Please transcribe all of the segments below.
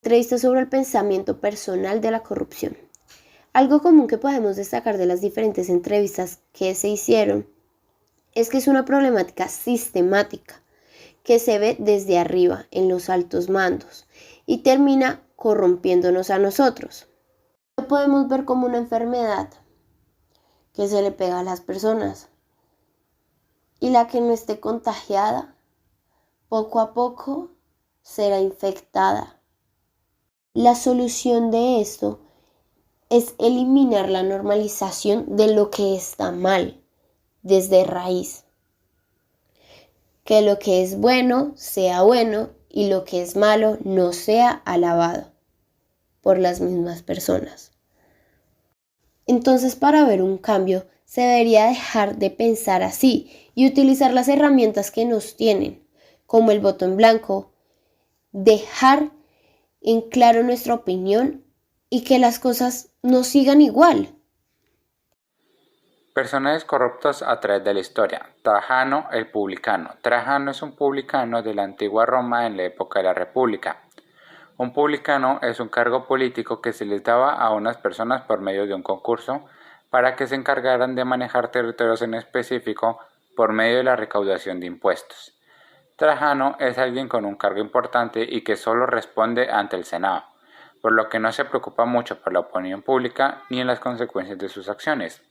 entrevistas sobre el pensamiento personal de la corrupción. Algo común que podemos destacar de las diferentes entrevistas que se hicieron es que es una problemática sistemática que se ve desde arriba en los altos mandos y termina corrompiéndonos a nosotros. Lo podemos ver como una enfermedad que se le pega a las personas y la que no esté contagiada poco a poco será infectada. La solución de esto es eliminar la normalización de lo que está mal desde raíz. Que lo que es bueno sea bueno y lo que es malo no sea alabado por las mismas personas. Entonces, para ver un cambio, se debería dejar de pensar así y utilizar las herramientas que nos tienen, como el voto en blanco, dejar en claro nuestra opinión y que las cosas no sigan igual. Personajes corruptos a través de la historia. Trajano el publicano. Trajano es un publicano de la antigua Roma en la época de la República. Un publicano es un cargo político que se les daba a unas personas por medio de un concurso para que se encargaran de manejar territorios en específico por medio de la recaudación de impuestos. Trajano es alguien con un cargo importante y que solo responde ante el Senado, por lo que no se preocupa mucho por la opinión pública ni en las consecuencias de sus acciones,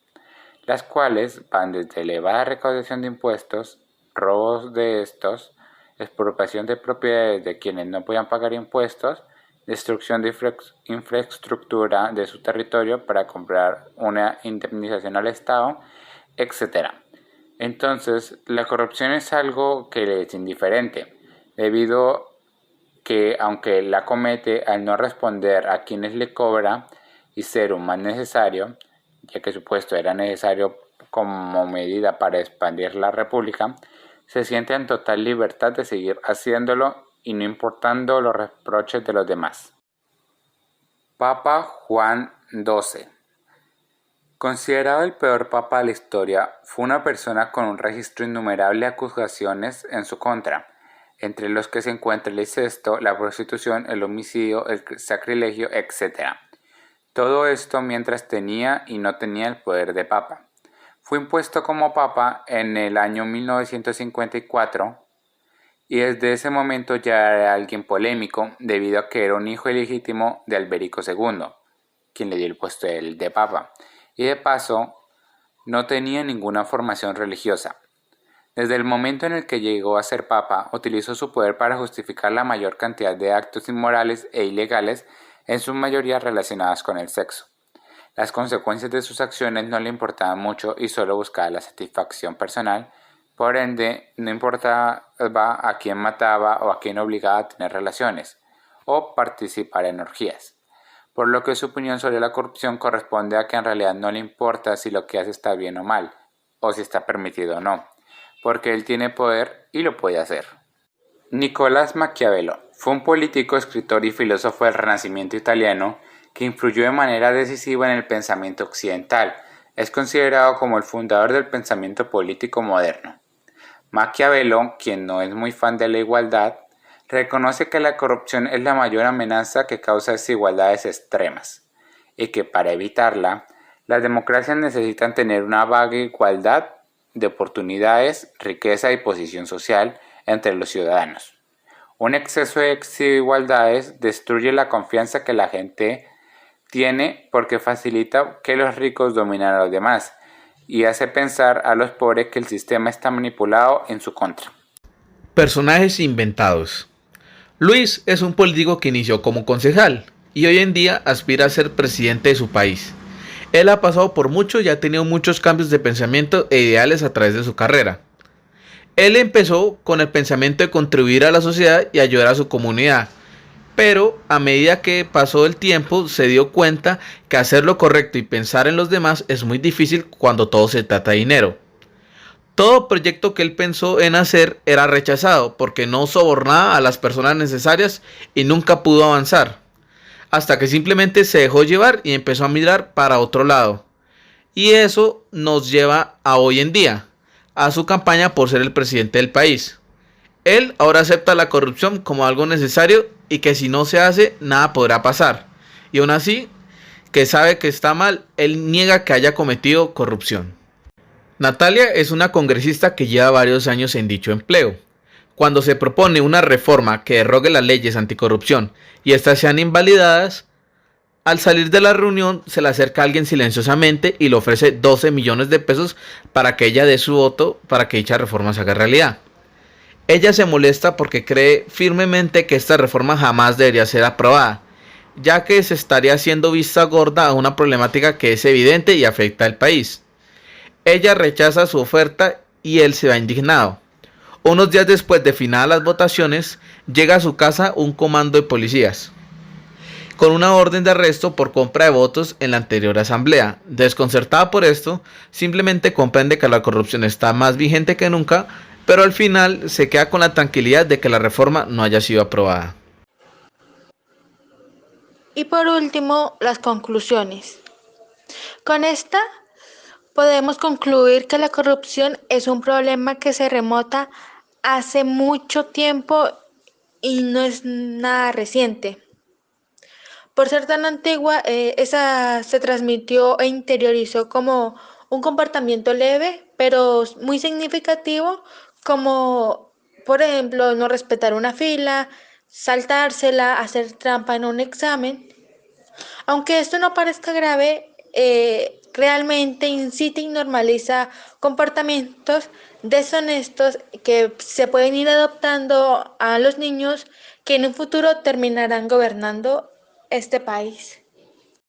las cuales van desde elevada recaudación de impuestos, robos de estos, expropiación de propiedades de quienes no podían pagar impuestos, destrucción de infraestructura de su territorio para comprar una indemnización al Estado, etc. Entonces, la corrupción es algo que le es indiferente, debido que aunque la comete al no responder a quienes le cobra y ser un mal necesario, ya que su puesto era necesario como medida para expandir la república, se siente en total libertad de seguir haciéndolo y no importando los reproches de los demás. Papa Juan XII. Considerado el peor papa de la historia, fue una persona con un registro innumerable de acusaciones en su contra, entre los que se encuentra el incesto, la prostitución, el homicidio, el sacrilegio, etc. Todo esto mientras tenía y no tenía el poder de papa. Fue impuesto como papa en el año 1954 y desde ese momento ya era alguien polémico debido a que era un hijo ilegítimo de Alberico II, quien le dio el puesto de papa, y de paso no tenía ninguna formación religiosa. Desde el momento en el que llegó a ser papa, utilizó su poder para justificar la mayor cantidad de actos inmorales e ilegales, en su mayoría relacionadas con el sexo. Las consecuencias de sus acciones no le importaban mucho y solo buscaba la satisfacción personal, por ende no importaba a quién mataba o a quién obligaba a tener relaciones o participar en orgías. Por lo que su opinión sobre la corrupción corresponde a que en realidad no le importa si lo que hace está bien o mal, o si está permitido o no, porque él tiene poder y lo puede hacer. Nicolás Maquiavelo fue un político, escritor y filósofo del Renacimiento italiano que influyó de manera decisiva en el pensamiento occidental. Es considerado como el fundador del pensamiento político moderno. Maquiavelo, quien no es muy fan de la igualdad, reconoce que la corrupción es la mayor amenaza que causa desigualdades extremas y que para evitarla, las democracias necesitan tener una vaga igualdad de oportunidades, riqueza y posición social entre los ciudadanos. Un exceso de desigualdades destruye la confianza que la gente tiene porque facilita que los ricos dominen a los demás y hace pensar a los pobres que el sistema está manipulado en su contra. Personajes inventados. Luis es un político que inició como concejal y hoy en día aspira a ser presidente de su país. Él ha pasado por mucho y ha tenido muchos cambios de pensamiento e ideales a través de su carrera. Él empezó con el pensamiento de contribuir a la sociedad y ayudar a su comunidad, pero a medida que pasó el tiempo se dio cuenta que hacer lo correcto y pensar en los demás es muy difícil cuando todo se trata de dinero. Todo proyecto que él pensó en hacer era rechazado porque no sobornaba a las personas necesarias y nunca pudo avanzar, hasta que simplemente se dejó llevar y empezó a mirar para otro lado. Y eso nos lleva a hoy en día, a su campaña por ser el presidente del país. Él ahora acepta la corrupción como algo necesario y que si no se hace, nada podrá pasar. Y aún así, que sabe que está mal, él niega que haya cometido corrupción. Natalia es una congresista que lleva varios años en dicho empleo. Cuando se propone una reforma que derrogue las leyes anticorrupción y éstas sean invalidadas, al salir de la reunión se le acerca a alguien silenciosamente y le ofrece 12 millones de pesos para que ella dé su voto para que dicha reforma se haga realidad. Ella se molesta porque cree firmemente que esta reforma jamás debería ser aprobada, ya que se estaría haciendo vista gorda a una problemática que es evidente y afecta al país. Ella rechaza su oferta y él se va indignado. Unos días después de finadas las votaciones, llega a su casa un comando de policías con una orden de arresto por compra de votos en la anterior asamblea. Desconcertada por esto, simplemente comprende que la corrupción está más vigente que nunca, pero al final se queda con la tranquilidad de que la reforma no haya sido aprobada. Y por último, las conclusiones. Con esta podemos concluir que la corrupción es un problema que se remota hace mucho tiempo y no es nada reciente. Por ser tan antigua, esa se transmitió e interiorizó como un comportamiento leve, pero muy significativo, como por ejemplo no respetar una fila, saltársela, hacer trampa en un examen. Aunque esto no parezca grave, realmente incita y normaliza comportamientos deshonestos que se pueden ir adoptando a los niños que en un futuro terminarán gobernando este país.